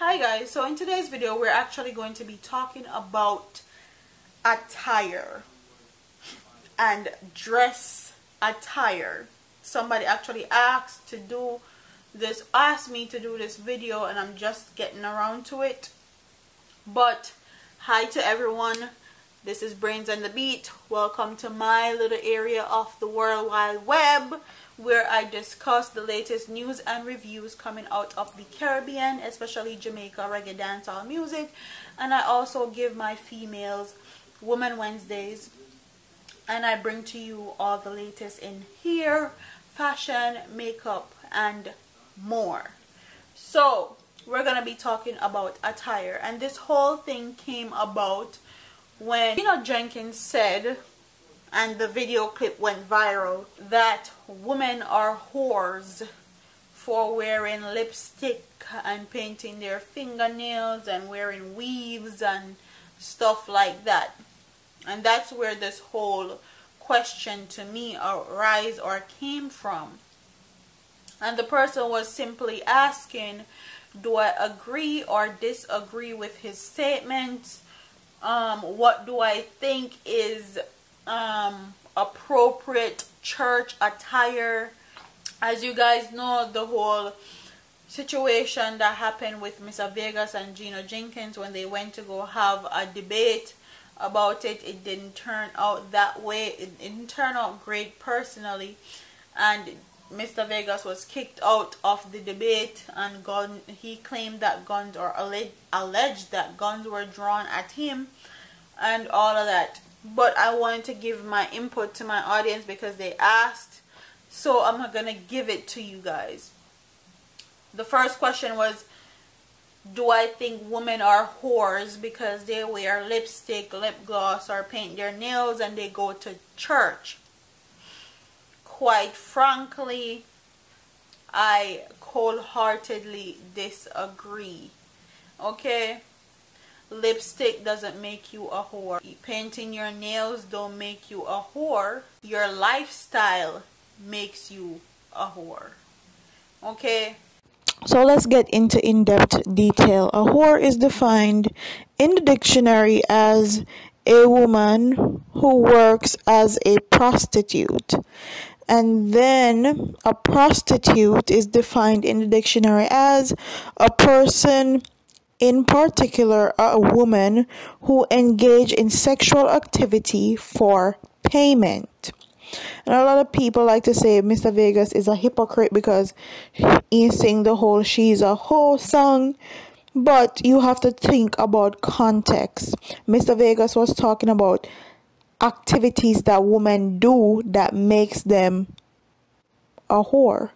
Hi guys, so in today's video we're actually going to be talking about attire and dress attire. Somebody actually asked me to do this video and I'm just getting around to it. But hi to everyone, this is Brains and the Beat. Welcome to my little area of the World Wide Web, where I discuss the latest news and reviews coming out of the Caribbean, especially Jamaica reggae dancehall music, and I also give my females Women Wednesdays, and I bring to you all the latest in hair, fashion, makeup, and more. So we're gonna be talking about attire, and this whole thing came about when Gino Jennings said, and the video clip went viral, that women are whores for wearing lipstick and painting their fingernails and wearing weaves and stuff like that. And that's where this whole question to me arose or came from. And the person was simply asking, do I agree or disagree with his statements? What do I think is appropriate church attire? As you guys know, the whole situation that happened with Mr. Vegas and Gino Jennings when they went to go have a debate about it, it didn't turn out that way. It didn't turn out great personally, and Mr. Vegas was kicked out of the debate, and he claimed that guns, or alleged that guns were drawn at him and all of that. But I wanted to give my input to my audience because they asked, so I'm gonna give it to you guys. The first question was, do I think women are whores because they wear lipstick, lip gloss, or paint their nails and they go to church? Quite frankly, I wholeheartedly disagree. Okay? Lipstick doesn't make you a whore. Painting your nails don't make you a whore. Your lifestyle makes you a whore. Okay? So let's get into in-depth detail. A whore is defined in the dictionary as a woman who works as a prostitute. And then a prostitute is defined in the dictionary as a person, in particular a woman, who engage in sexual activity for payment. And a lot of people like to say Mr. Vegas is a hypocrite because he sing the whole "she's a hoe" song. But you have to think about context. Mr. Vegas was talking about activities that women do that makes them a whore.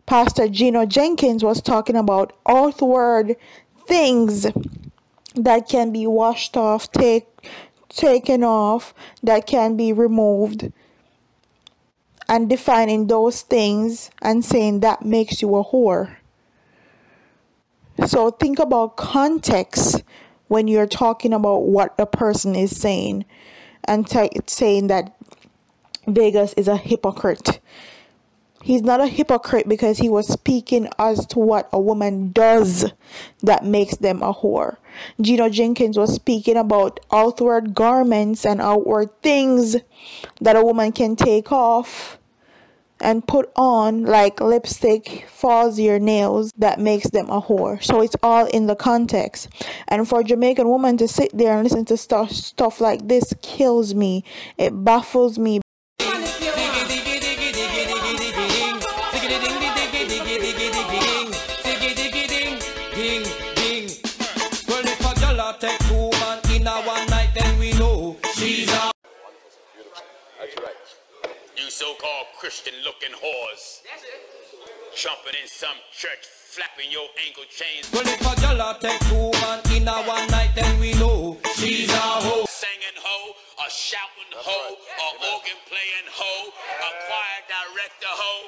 Pastor Gino Jennings was talking about outward things that can be washed off, taken off, that can be removed, and defining those things and saying that makes you a whore. So think about context when you're talking about what a person is saying, and saying that Vegas is a hypocrite. He's not a hypocrite because he was speaking as to what a woman does that makes them a whore. Gino Jennings was speaking about outward garments and outward things that a woman can take off and put on, like lipstick, falsier nails, that makes them a whore. So it's all in the context. And for a Jamaican woman to sit there and listen to stuff like this kills me. It baffles me. Take two man in a one night, then we know she's a. That's right. You so-called Christian-looking whores. That's it. Trumping in some church, flapping your ankle chains. Well, if a girl take two man in a one night, then we know she's a hoe. Singing hoe, a shouting hoe, a organ playing hoe, a choir director hoe.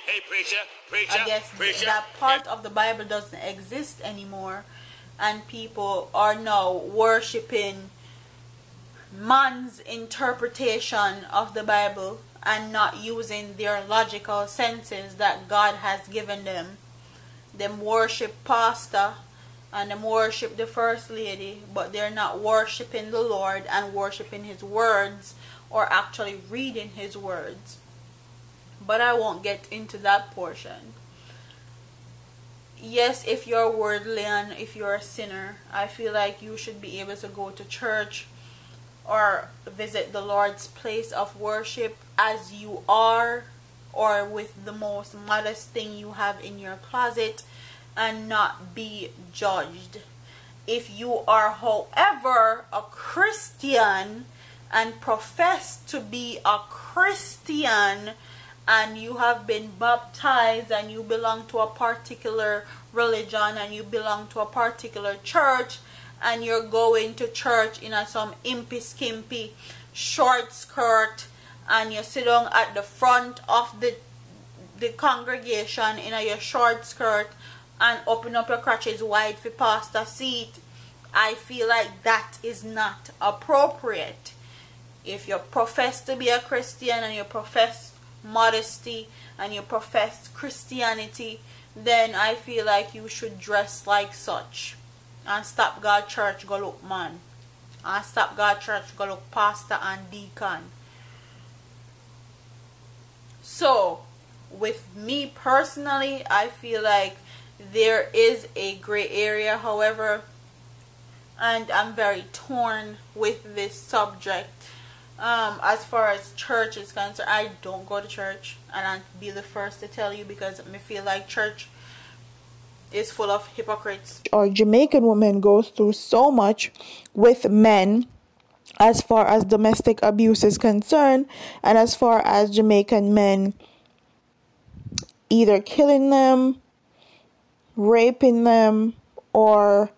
Hey, preacher, I guess preacher. that part of the Bible doesn't exist anymore, and people are now worshiping man's interpretation of the Bible and not using their logical senses that God has given them them worship pastor and them worship the first lady, but they're not worshiping the Lord and worshiping his words or actually reading his words. But I won't get into that portion. Yes, if you're worldly and if you're a sinner, I feel like you should be able to go to church or visit the Lord's place of worship as you are, or with the most modest thing you have in your closet, and not be judged. If you are, however, a Christian and profess to be a Christian, and you have been baptized and you belong to a particular religion and you belong to a particular church, and you're going to church in some impy skimpy short skirt, and you sit down at the front of the congregation in your short skirt and open up your crotches wide for pastor seat, I feel like that is not appropriate. If you profess to be a Christian and you profess modesty and you profess Christianity, then I feel like you should dress like such. And stop God church go look man. And stop God church go look pastor and deacon. So, with me personally, I feel like there is a gray area, however, and I'm very torn with this subject. As far as church is concerned, I don't go to church, and I'll be the first to tell you, because I feel like church is full of hypocrites. Or Jamaican women go through so much with men as far as domestic abuse is concerned, and as far as Jamaican men either killing them, raping them, or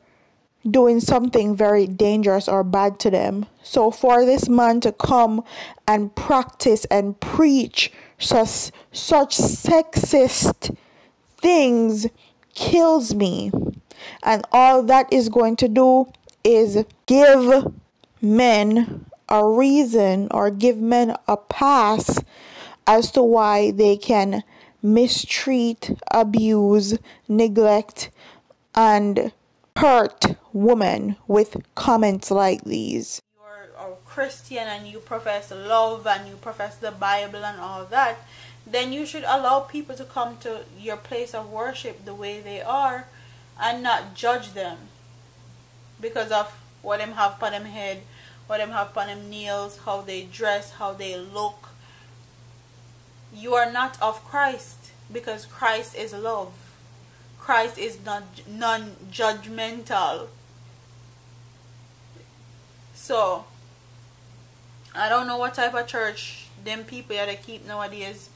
doing something very dangerous or bad to them. So for this man to come and practice and preach such sexist things kills me. And all that is going to do is give men a reason, or give men a pass as to why they can mistreat, abuse, neglect, and hurt women with comments like these. You're a Christian and you profess love and you profess the Bible and all that, then you should allow people to come to your place of worship the way they are and not judge them because of what them have on them head, what them have on them nails, how they dress, how they look. You are not of Christ, because Christ is love. Christ is not non-judgmental. So, I don't know what type of church them people that they keep nowadays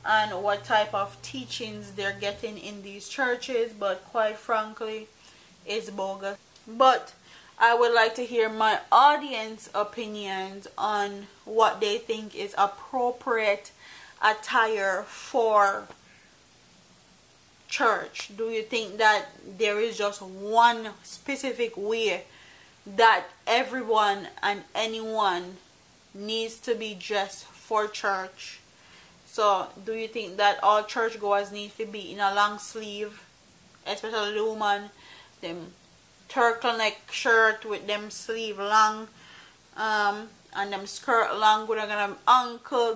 and what type of teachings they're getting in these churches, but quite frankly, it's bogus. But I would like to hear my audience opinions on what they think is appropriate attire for church. Do you think that there is just one specific way that everyone and anyone needs to be dressed for church? So do you think that all churchgoers need to be in a long sleeve, especially the woman, them turtleneck shirt with them sleeve long, and them skirt long with them ankle?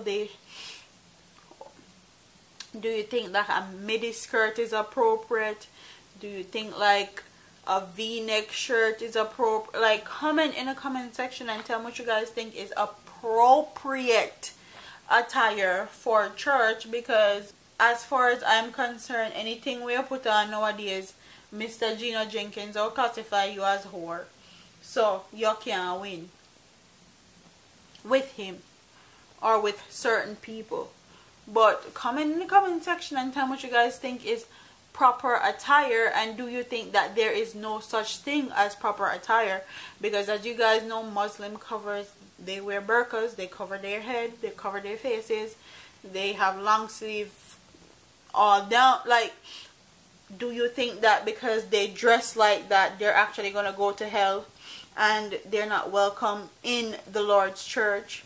Do you think that a midi skirt is appropriate? Do you think like a v-neck shirt is appropriate? Like, comment in the comment section and tell me what you guys think is appropriate attire for church, because as far as I'm concerned, anything we put on nowadays, Mr. Gino Jennings will classify you as whore. So you can't win with him or with certain people. But comment in the comment section and tell me what you guys think is proper attire, and do you think that there is no such thing as proper attire? Because as you guys know, Muslim covers, they wear burqas, they cover their head, they cover their faces, they have long sleeve all down. Like, do you think that because they dress like that, they're actually going to go to hell and they're not welcome in the Lord's church?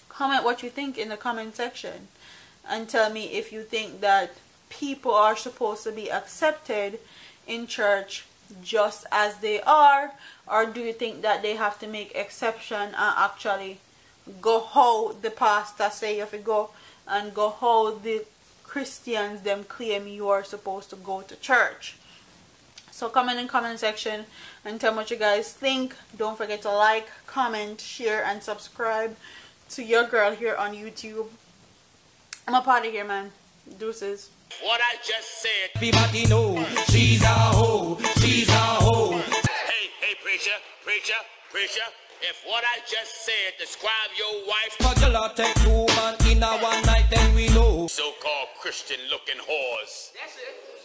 Comment what you think in the comment section and tell me if you think that people are supposed to be accepted in church just as they are, or do you think that they have to make exception and actually go how the pastor say you have to go, and go how the Christians them claim you are supposed to go to church? So comment in the comment section and tell me what you guys think. Don't forget to like, comment, share, and subscribe to your girl here on YouTube. I'm up out of here, man. Deuces. What I just said. Everybody know she's a hoe, she's a hoe. Hey, preacher. If what I just said describe your wife, But you'll take 2 man in a one night, then we know. so-called Christian looking whores. That's it.